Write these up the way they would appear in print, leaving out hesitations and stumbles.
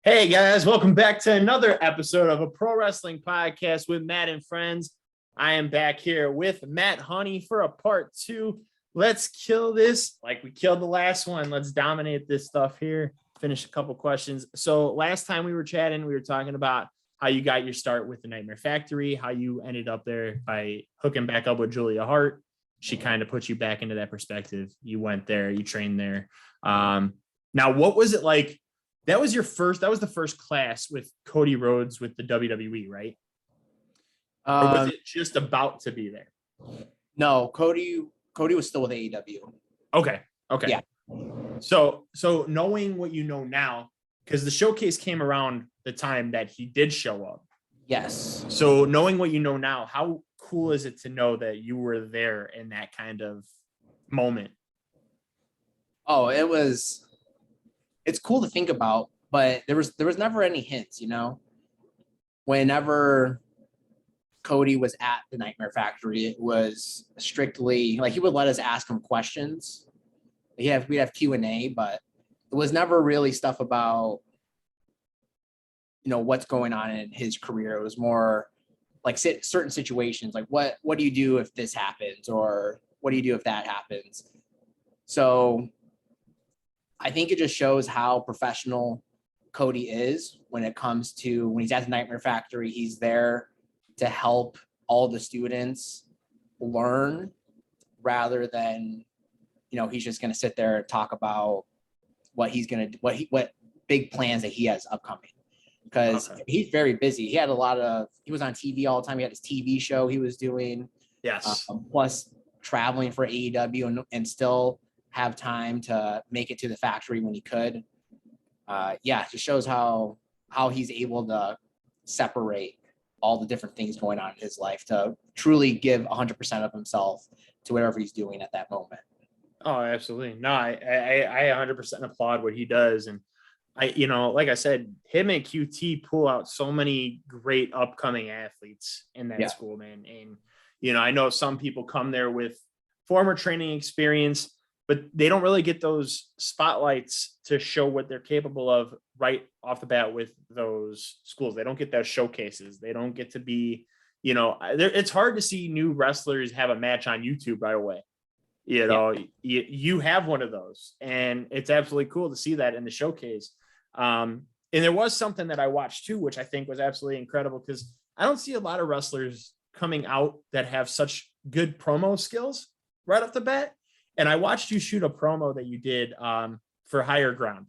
Hey guys, welcome back to another episode of a pro wrestling podcast with Matt and friends. I am back here with Matt Honey for a part two. Let's kill this like we killed the last one. Let's dominate this stuff here. Finish a couple questions. So last time we were chatting, we were talking about how you got your start with the Nightmare Factory, how you ended up there by hooking back up with Julia Hart. She kind of put you back into that perspective. You went there, you trained there. Now, what was it like? That was the first class with Cody Rhodes with the WWE, right? Or was it just about to be there? No, Cody was still with AEW. Okay. Yeah. So knowing what you know now, because the showcase came around the time that he did show up. Yes. So knowing what you know now, how cool is it to know that you were there in that kind of moment? Oh, it's cool to think about, but there was never any hints, Whenever Cody was at the Nightmare Factory, it was strictly like he would let us ask him questions. We'd have Q&A, but it was never really stuff about what's going on in his career. It was more like certain situations, like what do you do if this happens, or what do you do if that happens? So I think it just shows how professional Cody is when it comes to when he's at the Nightmare Factory. He's there to help all the students learn rather than, he's just going to sit there and talk about what he's going to do, what big plans that he has upcoming. Because he's very busy. He was on TV all the time. He had his TV show he was doing. Yes. Plus traveling for AEW and still have time to make it to the factory when he could. It just shows how he's able to separate all the different things going on in his life to truly give 100% of himself to whatever he's doing at that moment. Oh, absolutely. No, I 100% applaud what he does. And like I said, him and QT pull out so many great upcoming athletes in that school, man. And, I know some people come there with former training experience, but they don't really get those spotlights to show what they're capable of right off the bat with those schools. They don't get those showcases. They don't get to be, it's hard to see new wrestlers have a match on YouTube right away. You have one of those, and it's absolutely cool to see that in the showcase. And there was something that I watched too, which I think was absolutely incredible, because I don't see a lot of wrestlers coming out that have such good promo skills right off the bat. And I watched you shoot a promo that you did for Higher Ground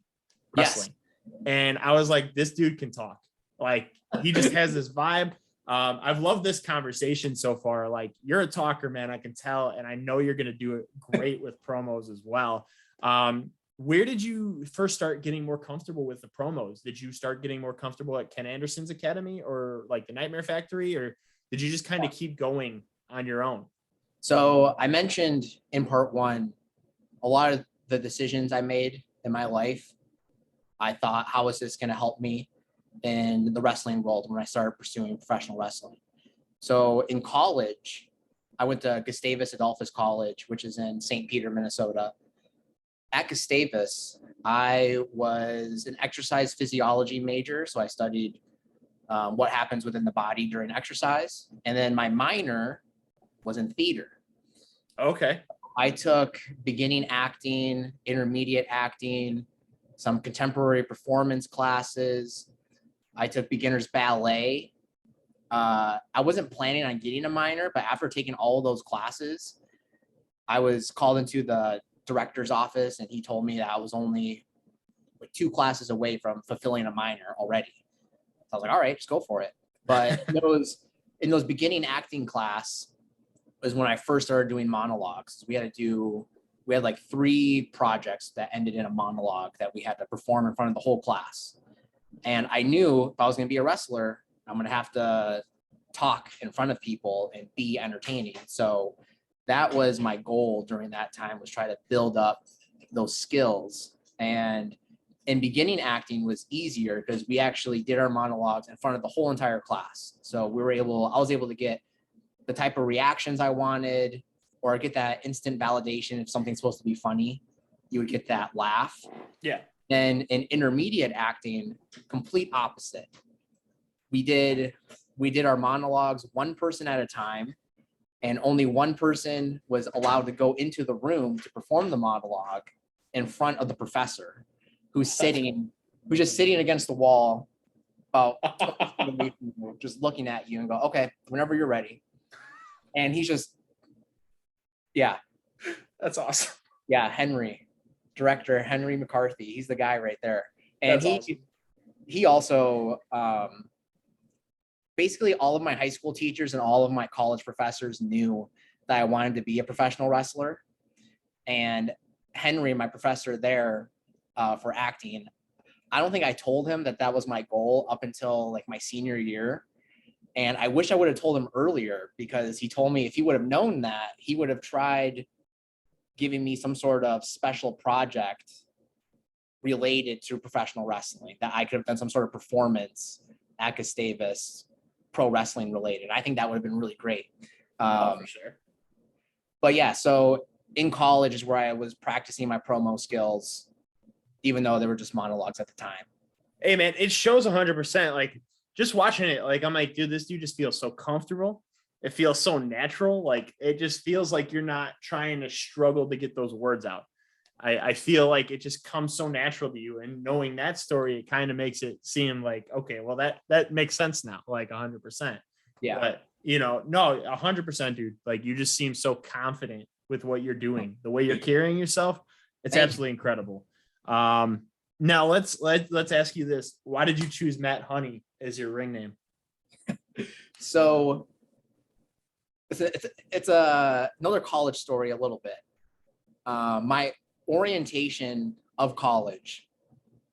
Wrestling. Yes. And I was like, this dude can talk. Like, he just has this vibe. I've loved this conversation so far. Like, you're a talker, man. I can tell. And I know you're going to do it great with promos as well. Where did you first start getting more comfortable with the promos? Did you start getting more comfortable at Ken Anderson's Academy or like the Nightmare Factory? Or did you just kind of keep going on your own? So I mentioned in part one, a lot of the decisions I made in my life, I thought, how is this going to help me in the wrestling world when I started pursuing professional wrestling? So in college, I went to Gustavus Adolphus College, which is in St. Peter, Minnesota. At Gustavus, I was an exercise physiology major. So I studied what happens within the body during exercise. And then my minor was in theater. Okay. I took beginning acting, intermediate acting, some contemporary performance classes. I took beginner's ballet. I wasn't planning on getting a minor, but after taking all of those classes, I was called into the director's office, and he told me that I was only like 2 classes away from fulfilling a minor already. So I was like, all right, just go for it. But in those beginning acting class was when I first started doing monologues. We had like 3 projects that ended in a monologue that we had to perform in front of the whole class. And I knew if I was going to be a wrestler, I'm going to have to talk in front of people and be entertaining. So that was my goal during that time, was try to build up those skills. And in beginning acting was easier because we actually did our monologues in front of the whole entire class. So I was able to get the type of reactions I wanted, or get that instant validation. If something's supposed to be funny, you would get that laugh. Yeah. Then in intermediate acting, complete opposite. We did our monologues one person at a time, and only one person was allowed to go into the room to perform the monologue in front of the professor, who's just sitting against the wall, about just looking at you and go, okay, whenever you're ready. And he's just, yeah. That's awesome. Yeah, director Henry McCarthy. He's the guy right there. And he also, basically all of my high school teachers and all of my college professors knew that I wanted to be a professional wrestler. And Henry, my professor there for acting, I don't think I told him that was my goal up until like my senior year. And I wish I would have told him earlier, because he told me if he would have known that, he would have tried giving me some sort of special project related to professional wrestling, that I could have done some sort of performance at Gustavus, pro wrestling related. I think that would have been really great. For sure. But yeah, so in college is where I was practicing my promo skills, even though they were just monologues at the time. Hey man, it shows 100%. Like just watching it, like I'm like, dude, this dude just feels so comfortable. It feels so natural. Like it just feels like you're not trying to struggle to get those words out. I feel like it just comes so natural to you. And knowing that story, it kind of makes it seem like, okay, well, that makes sense now, like 100%. Yeah. But no, 100%, dude. Like you just seem so confident with what you're doing, the way you're carrying yourself. It's absolutely incredible. Now let's ask you this. Why did you choose Matt Honey as your ring name? So it's another college story a little bit. My orientation of college.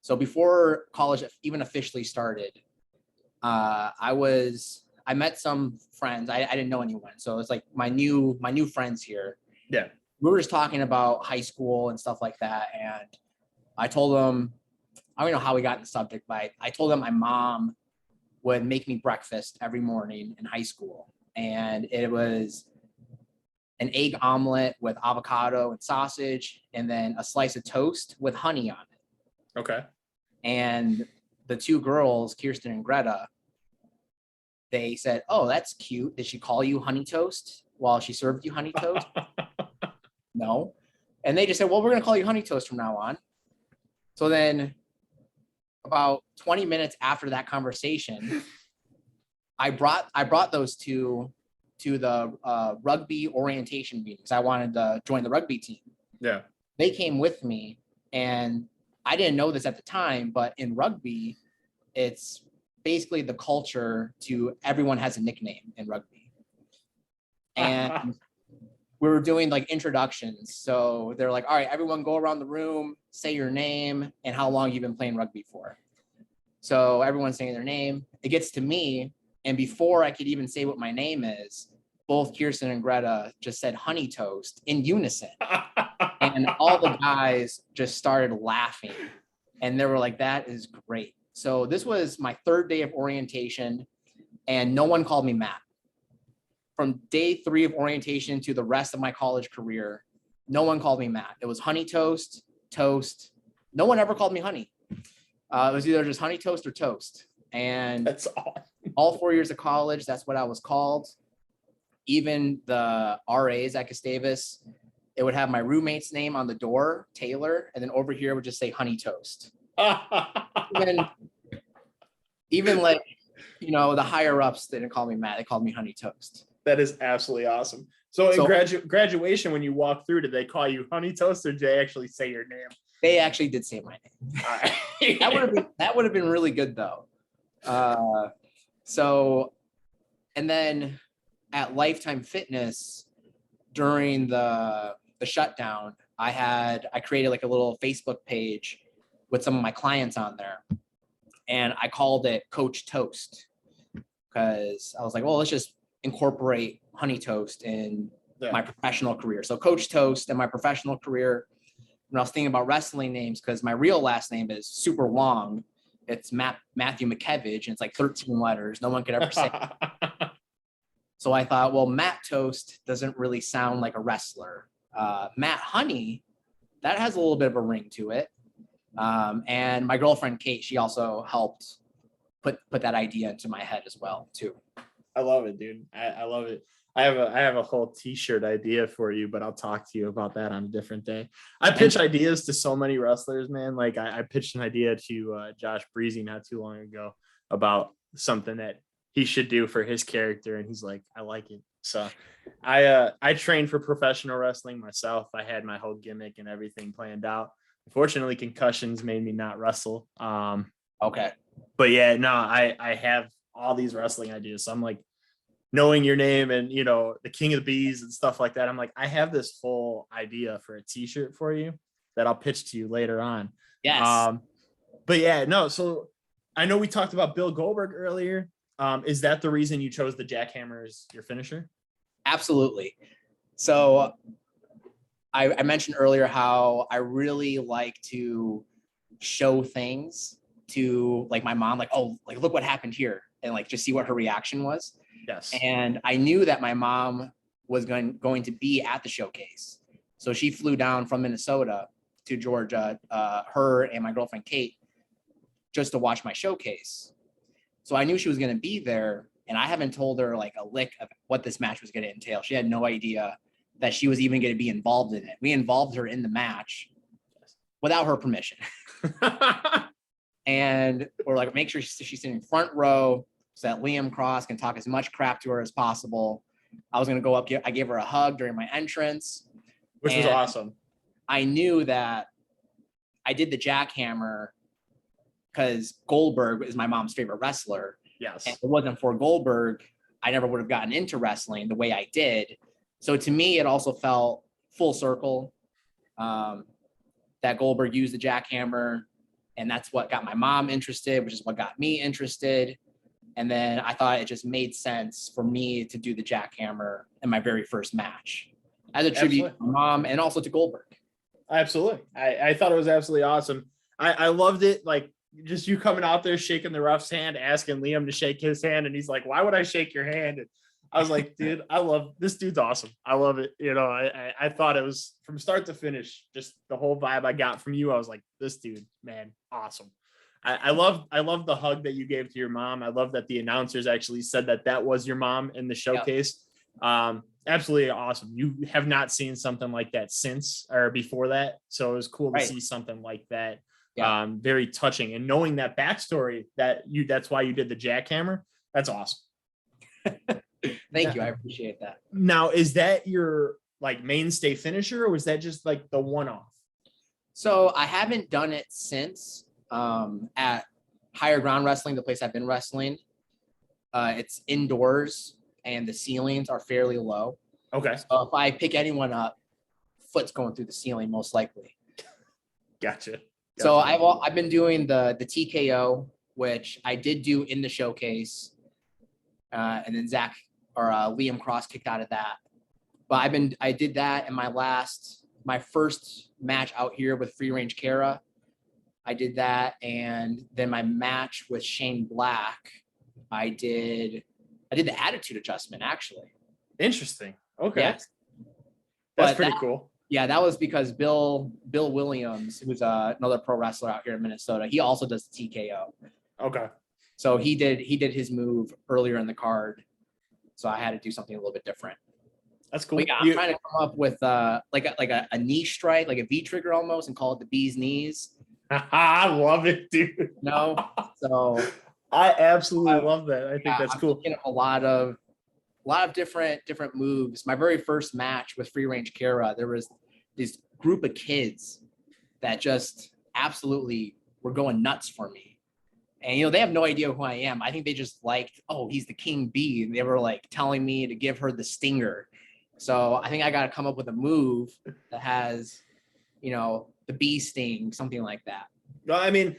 So before college even officially started, I met some friends. I didn't know anyone. So it's like my new friends here. Yeah. We were just talking about high school and stuff like that. And I told them, I don't know how we got in the subject, but I told them my mom would make me breakfast every morning in high school. And it was an egg omelet with avocado and sausage, and then a slice of toast with honey on it. Okay. And the two girls, Kirsten and Greta, they said, oh, that's cute. Did she call you honey toast while she served you honey toast? No. And they just said, well, we're going to call you honey toast from now on. So then about 20 minutes after that conversation, I brought those two to the rugby orientation meetings. I wanted to join the rugby team. Yeah. They came with me, and I didn't know this at the time, but in rugby, it's basically the culture to everyone has a nickname in rugby. And we were doing like introductions. So they're like, all right, everyone go around the room, say your name and how long you've been playing rugby for. So everyone's saying their name. It gets to me. And before I could even say what my name is, both Kirsten and Greta just said honey toast in unison. And all the guys just started laughing. And they were like, that is great. So this was my third day of orientation, and no one called me Matt. From day 3 of orientation to the rest of my college career, no one called me Matt. It was honey toast, toast. No one ever called me honey. It was either just honey toast or toast. And that's all 4 years of college, that's what I was called. Even the RAs at Gustavus, it would have my roommate's name on the door, Taylor, and then over here would just say honey toast. even like, you know, the higher ups didn't call me Matt, they called me honey toast. That is absolutely awesome. So in graduation, when you walk through, did they call you honey toast, or did they actually say your name? They actually did say my name. That would have been really good though. So, and then at Lifetime Fitness during the shutdown, I created like a little Facebook page with some of my clients on there, and I called it Coach Toast because I was like, well, let's just incorporate honey toast in my professional career. So Coach Toast in my professional career. When I was thinking about wrestling names, because my real last name is super long, it's Matthew McKevich, and it's like 13 letters. No one could ever say it. So I thought, well, Matt Toast doesn't really sound like a wrestler. Matt Honey, that has a little bit of a ring to it. And my girlfriend Kate, she also helped put that idea into my head as well too. I love it, dude. I love it. I have a whole t-shirt idea for you, but I'll talk to you about that on a different day. I pitch ideas to so many wrestlers, man. Like I pitched an idea to Josh Breezy not too long ago about something that he should do for his character, and he's like, I like it. So I trained for professional wrestling myself. I had my whole gimmick and everything planned out. Unfortunately, concussions made me not wrestle. Okay. But yeah, no, I have all these wrestling ideas. So I'm like, knowing your name and, you know, the King of the Bees and stuff like that. I'm like, I have this whole idea for a t-shirt for you that I'll pitch to you later on. Yes. But yeah, no. So I know we talked about Bill Goldberg earlier. Is that the reason you chose the jackhammer as your finisher? Absolutely. So I mentioned earlier how I really like to show things to like my mom, like, oh, like look what happened here, and like just see what her reaction was. Yes. And I knew that my mom was going to be at the showcase. So she flew down from Minnesota to Georgia, her and my girlfriend Kate, just to watch my showcase. So I knew she was going to be there, and I haven't told her like a lick of what this match was going to entail. She had no idea that she was even going to be involved in it. We involved her in the match without her permission. And we're like, make sure she's sitting front row so that Liam Cross can talk as much crap to her as possible. I was going to go up, I gave her a hug during my entrance. Which was awesome. I knew that I did the jackhammer because Goldberg is my mom's favorite wrestler. Yes. And if it wasn't for Goldberg, I never would have gotten into wrestling the way I did. So to me, it also felt full circle that Goldberg used the jackhammer, and that's what got my mom interested, which is what got me interested. And then I thought it just made sense for me to do the jackhammer in my very first match as a tribute to my mom and also to Goldberg. Absolutely. I thought it was absolutely awesome. I loved it. Like just you coming out there, shaking the ref's hand, asking Liam to shake his hand. And he's like, why would I shake your hand? And I was like, dude, I love this dude's awesome. I love it. You know, I thought it was from start to finish, just the whole vibe I got from you. I was like, this dude, man, awesome. I love the hug that you gave to your mom. I love that the announcers actually said that was your mom in the showcase. Yep. Absolutely awesome. You have not seen something like that since or before that. So it was cool to see something like that. Yeah. Very touching, and knowing that backstory that's why you did the jackhammer. That's awesome. Thank you. I appreciate that. Now, is that your like mainstay finisher, or was that just like the one-off? So I haven't done it since at Higher Ground Wrestling, the place I've been wrestling. It's indoors and the ceilings are fairly low. Okay. So if I pick anyone up, foot's going through the ceiling most likely. Gotcha. So I've been doing the TKO, which I did do in the showcase, and then Liam Cross kicked out of that. But I did that in my first match out here with Free Range Kara. I did that, and then my match with Shane Black, I did the attitude adjustment actually. Interesting. Okay. Yes. That's pretty cool. Yeah, that was because Bill Williams, who's another pro wrestler out here in Minnesota, he also does the TKO. Okay. So he did his move earlier in the card. So I had to do something a little bit different. That's cool. I'm trying to come up with like a knee strike, like a V trigger almost, and call it the bee's knees. I love it, dude. No, so I absolutely love that. I think that's cool. A lot of different moves. My very first match with Free Range Kara, there was this group of kids that just absolutely were going nuts for me. And, you know, they have no idea who I am. I think they just liked, oh, he's the King Bee. And they were like telling me to give her the stinger. So I think I got to come up with a move that has, you know, the bee sting, something like that. No, I mean,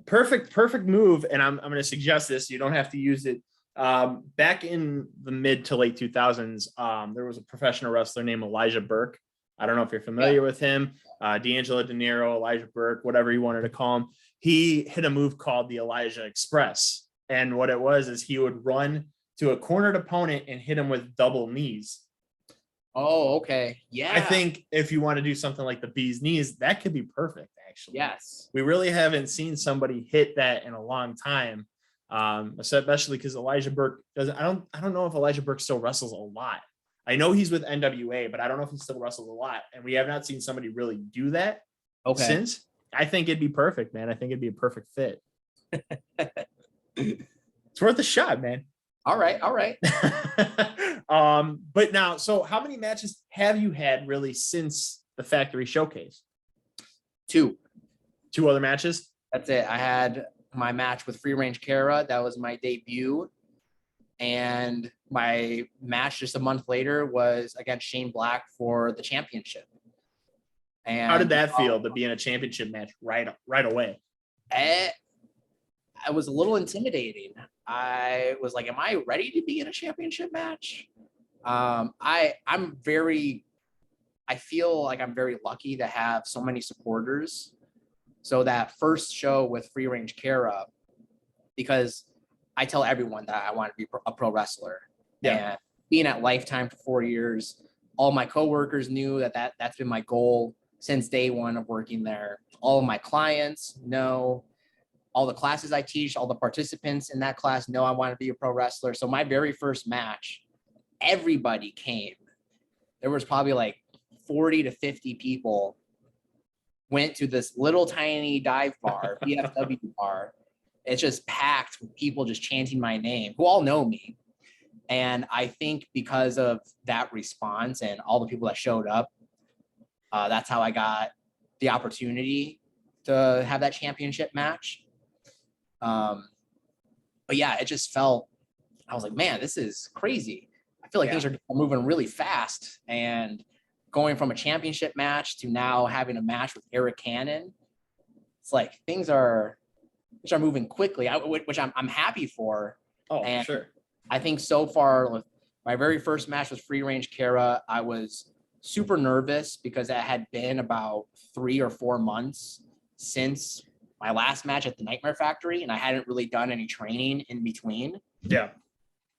perfect move. And I'm going to suggest this. You don't have to use it. Back in the mid to late 2000s, there was a professional wrestler named Elijah Burke. I don't know if you're familiar with him. D'Angelo De Niro, Elijah Burke, whatever you wanted to call him. He hit a move called the Elijah Express. And what it was is he would run to a cornered opponent and hit him with double knees. Oh, okay. Yeah. I think if you want to do something like the bee's knees, that could be perfect, actually. Yes. We really haven't seen somebody hit that in a long time. Especially because Elijah Burke doesn't. I don't know if Elijah Burke still wrestles a lot. I know he's with NWA, but I don't know if he still wrestles a lot. And we have not seen somebody really do that since. I think it'd be perfect, man. I think it'd be a perfect fit. It's worth a shot, man. All right. But now, so how many matches have you had really since the factory showcase? 2 other matches. That's it. I had my match with Free Range Kara. That was my debut. And my match just a month later was against Shane Black for the championship. And how did that feel to be in a championship match right away? It was a little intimidating. I was like, am I ready to be in a championship match? I feel like I'm very lucky to have so many supporters. So that first show with Free Range Kara, because I tell everyone that I want to be a pro wrestler. Yeah. And being at Lifetime for 4 years, all my coworkers knew that's been my goal since day one of working there. All of my clients know, all the classes I teach, all the participants in that class know I want to be a pro wrestler. So my very first match, everybody came. There was probably like 40 to 50 people went to this little tiny dive bar, BFW bar. It's just packed with people just chanting my name who all know me. And I think because of that response and all the people that showed up, that's how I got the opportunity to have that championship match. But yeah, it just felt, I was like, man, this is crazy. I feel like things are moving really fast, and going from a championship match to now having a match with Arik Cannon, it's like things are moving quickly, which I'm happy for. Oh, and sure. I think so far, with my very first match with Free Range Kara, I was super nervous because it had been about 3 or 4 months since my last match at the Nightmare Factory, and I hadn't really done any training in between. Yeah.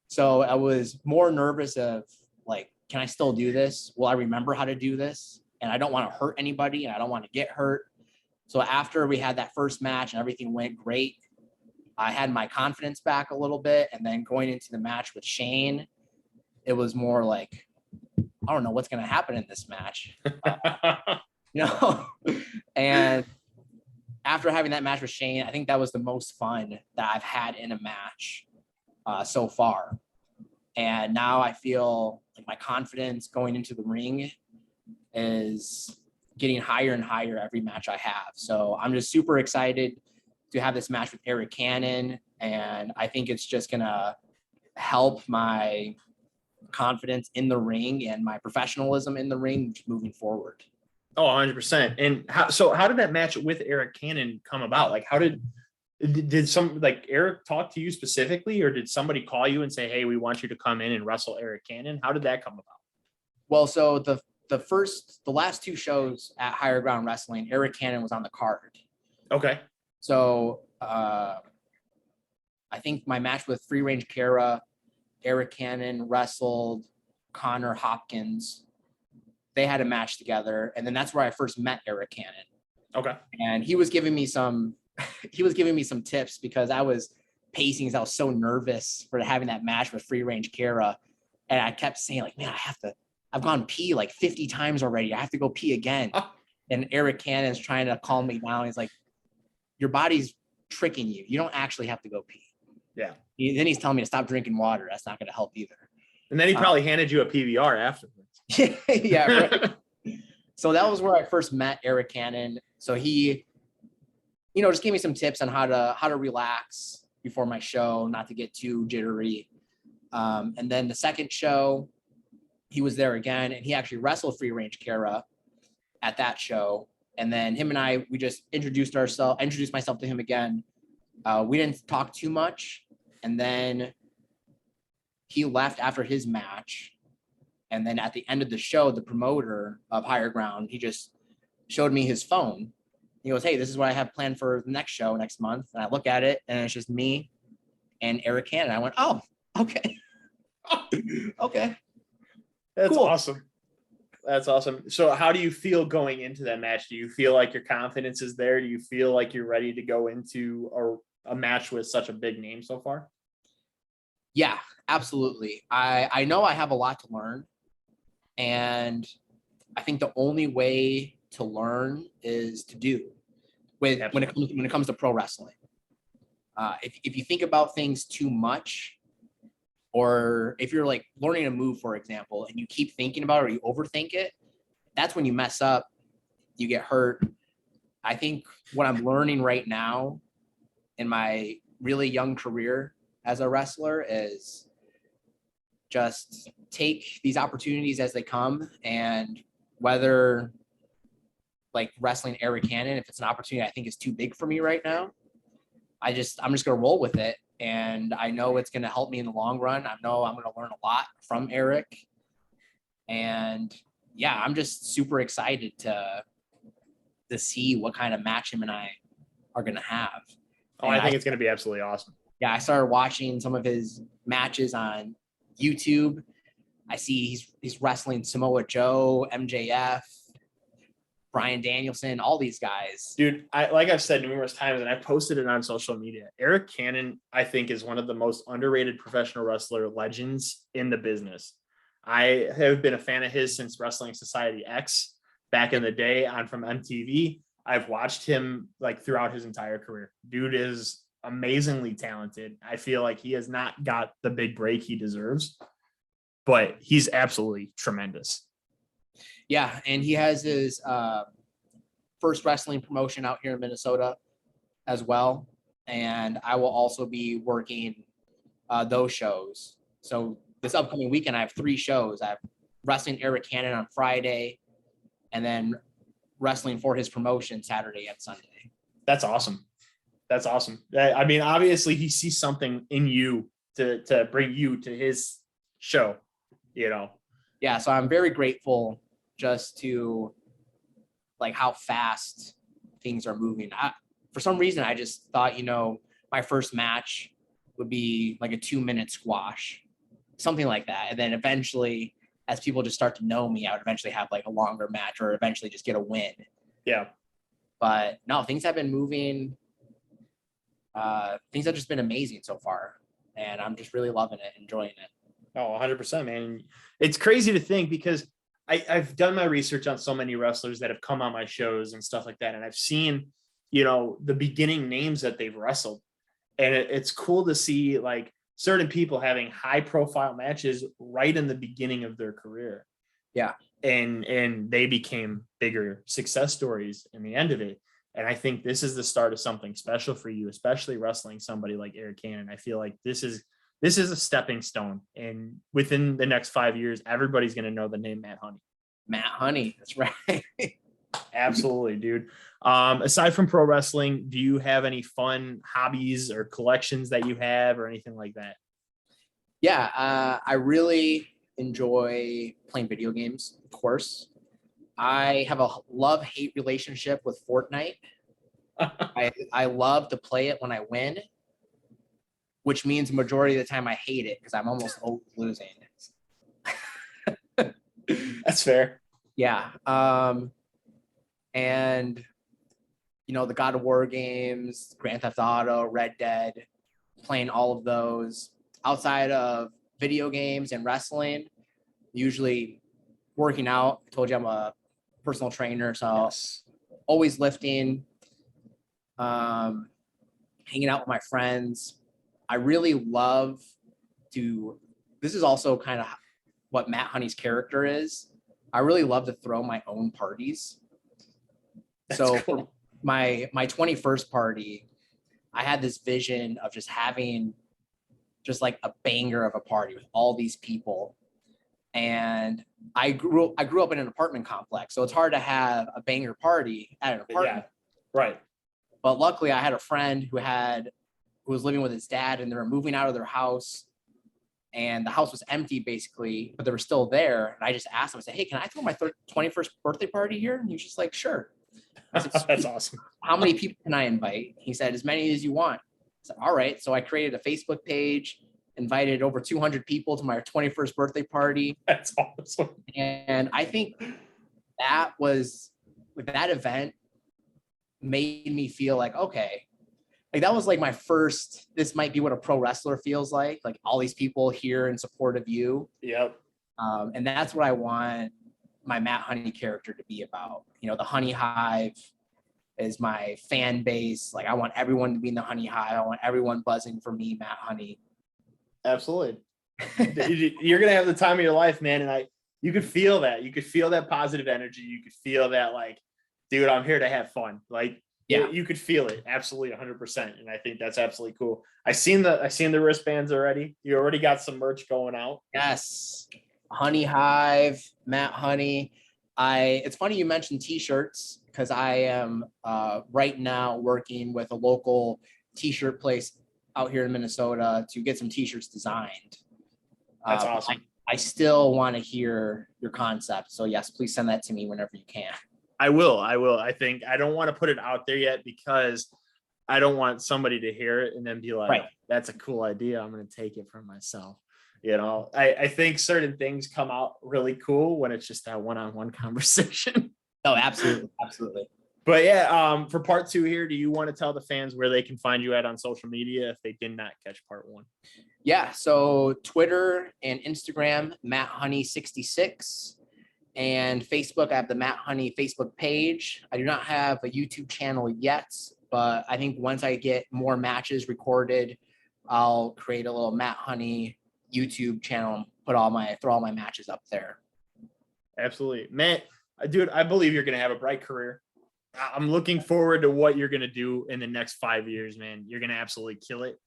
So I was more nervous of like, can I still do this? Will I remember how to do this? And I don't want to hurt anybody, and I don't want to get hurt. So after we had that first match and everything went great, I had my confidence back a little bit. And then going into the match with Shane, it was more like, I don't know what's going to happen in this match. And after having that match with Shane, I think that was the most fun that I've had in a match so far. And now I feel like my confidence going into the ring is getting higher and higher every match I have. So I'm just super excited to have this match with Arik Cannon. And I think it's just going to help my confidence in the ring and my professionalism in the ring moving forward. Oh, 100%. And how did that match with Arik Cannon come about? Like, how did Arik talk to you specifically, or did somebody call you and say, hey, we want you to come in and wrestle Arik Cannon? How did that come about? Well, so the last 2 shows at Higher Ground Wrestling, Arik Cannon was on the card. Okay. So I think my match with Free Range Kara, Arik Cannon wrestled Connor Hopkins. They had a match together, and then that's where I first met Arik Cannon. Okay. And he was giving me some tips because I was pacing because I was so nervous for having that match with Free Range Kara. And I kept saying like, man, I've gone pee like 50 times already. I have to go pee again. And Arik Cannon's trying to calm me down. He's like, your body's tricking you. You don't actually have to go pee. Yeah. Then he's telling me to stop drinking water. That's not going to help either. And then he probably handed you a PBR afterwards. Yeah. Right. So that was where I first met Arik Cannon. So he, just gave me some tips on how to relax before my show, not to get too jittery. And then the second show, he was there again, and he actually wrestled Free Range Kara at that show. And then him and I, we just introduced myself to him again. We didn't talk too much. And then he left after his match. And then at the end of the show, the promoter of Higher Ground, he just showed me his phone. He goes, hey, this is what I have planned for the next show next month. And I look at it, and it's just me and Arik Cannon. I went, oh, okay. Okay. That's cool. Awesome. That's awesome. So how do you feel going into that match? Do you feel like your confidence is there? Do you feel like you're ready to go into a match with such a big name so far? Yeah, absolutely. I know I have a lot to learn, and I think the only way to learn is to do when it comes to pro wrestling. If you think about things too much, or if you're like learning a move, for example, and you keep thinking about it or you overthink it, that's when you mess up, you get hurt. I think what I'm learning right now in my really young career as a wrestler is just take these opportunities as they come, and whether like wrestling Arik Cannon, if it's an opportunity I think is too big for me right now, I'm just gonna roll with it. And I know it's gonna help me in the long run. I know I'm gonna learn a lot from Arik. And yeah, I'm just super excited to see what kind of match him and I are gonna have. Oh, I think it's gonna be absolutely awesome. Yeah, I started watching some of his matches on YouTube. I see he's wrestling Samoa Joe, MJF, Bryan Danielson, all these guys. Dude, like I've said numerous times, and I posted it on social media, Arik Cannon, I think, is one of the most underrated professional wrestler legends in the business. I have been a fan of his since Wrestling Society X back in the day on from MTV. I've watched him like throughout his entire career. Dude is amazingly talented. I feel like he has not got the big break he deserves, but he's absolutely tremendous. Yeah, and he has his first wrestling promotion out here in Minnesota as well. And I will also be working those shows. So this upcoming weekend, I have 3 shows. I have wrestling Arik Cannon on Friday, and then wrestling for his promotion Saturday and Sunday. That's awesome. That's awesome. I mean, obviously he sees something in you to bring you to his show, you know? Yeah. So I'm very grateful just to like how fast things are moving. For some reason, I just thought, my first match would be like a 2-minute squash, something like that. And then eventually, as people just start to know me, I would eventually have like a longer match or eventually just get a win. Yeah. But no, things have been moving. Things have just been amazing so far. And I'm just really loving it, enjoying it. Oh, 100%, man. It's crazy to think because I've done my research on so many wrestlers that have come on my shows and stuff like that. And I've seen, the beginning names that they've wrestled. And it's cool to see like certain people having high profile matches right in the beginning of their career. Yeah. And they became bigger success stories in the end of it. And I think this is the start of something special for you, especially wrestling somebody like Arik Cannon. I feel like this is a stepping stone. And within the next 5 years, everybody's going to know the name Matt Honey. Matt Honey. That's right. Absolutely, dude. Aside from pro wrestling, do you have any fun hobbies or collections that you have or anything like that? Yeah. I really enjoy playing video games, of course. I have a love-hate relationship with Fortnite. I love to play it when I win, which means the majority of the time I hate it because I'm almost always losing. That's fair. Yeah. And the God of War games, Grand Theft Auto, Red Dead, playing all of those. Outside of video games and wrestling, usually working out. I told you I'm a personal trainer, so Yes. Always lifting, hanging out with my friends. I really love this is also kind of what Matt Honey's character is. I really love to throw my own parties. That's so cool. For my 21st party, I had this vision of just having just like a banger of a party with all these people. And I grew up in an apartment complex, so it's hard to have a banger party at an apartment. Yeah, right. But luckily, I had a friend who was living with his dad, and they were moving out of their house, and the house was empty basically, but they were still there. And I just asked him, I said, "Hey, can I throw my 21st birthday party here?" And he was just like, "Sure." I said, That's awesome. How many people can I invite? He said, "As many as you want." I said, "All right." So I created a Facebook page, Invited over 200 people to my 21st birthday party. That's awesome. And I think that event made me feel like, okay, like that was like my first, this might be what a pro wrestler feels like all these people here in support of you. Yep. And that's what I want my Matt Honey character to be about. You know, the Honey Hive is my fan base. Like I want everyone to be in the Honey Hive. I want everyone buzzing for me, Matt Honey. Absolutely. You're going to have the time of your life, man. And you could feel that. You could feel that positive energy. You could feel that like, dude, I'm here to have fun. Like, yeah, you could feel it. Absolutely 100%. And I think that's absolutely cool. I seen the wristbands already. You already got some merch going out. Yes. Honey Hive, Matt Honey. It's funny you mentioned t-shirts because I am right now working with a local t-shirt place out here in Minnesota to get some t-shirts designed. That's awesome. I still want to hear your concept. So yes, please send that to me whenever you can. I will. I think I don't want to put it out there yet because I don't want somebody to hear it and then be like, right, that's a cool idea. I'm going to take it for myself. You know, I think certain things come out really cool when it's just that one-on-one conversation. Oh, absolutely. Absolutely. But yeah, for part 2 here, do you want to tell the fans where they can find you at on social media if they did not catch part 1? Yeah. So Twitter and Instagram, Matt Honey 66. And Facebook, I have the Matt Honey Facebook page. I do not have a YouTube channel yet, but I think once I get more matches recorded, I'll create a little Matt Honey YouTube channel and throw all my matches up there. Absolutely. Matt, dude, I believe you're going to have a bright career. I'm looking forward to what you're going to do in the next 5 years, man. You're going to absolutely kill it.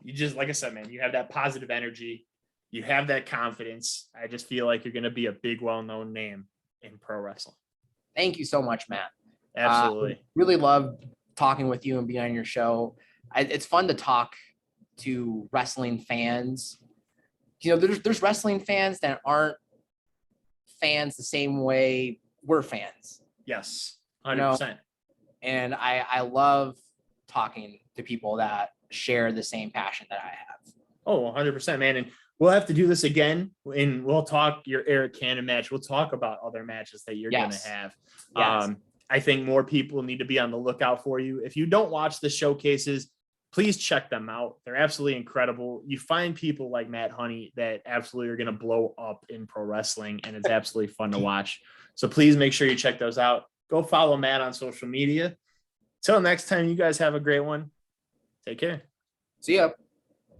You just, like I said, man, you have that positive energy. You have that confidence. I just feel like you're going to be a big, well-known name in pro wrestling. Thank you so much, Matt. Absolutely. Really loved talking with you and being on your show. It's fun to talk to wrestling fans. You know, there's wrestling fans that aren't fans the same way we're fans. Yes, 100%. You know? And I love talking to people that share the same passion that I have. Oh, 100%, man. And we'll have to do this again, and we'll talk your Arik Cannon match. We'll talk about other matches that you're going to have. Yes. I think more people need to be on the lookout for you. If you don't watch the showcases, please check them out. They're absolutely incredible. You find people like Matt Honey that absolutely are going to blow up in pro wrestling, and it's absolutely fun to watch. So please make sure you check those out. Go follow Matt on social media. Till next time, you guys have a great one. Take care. See ya.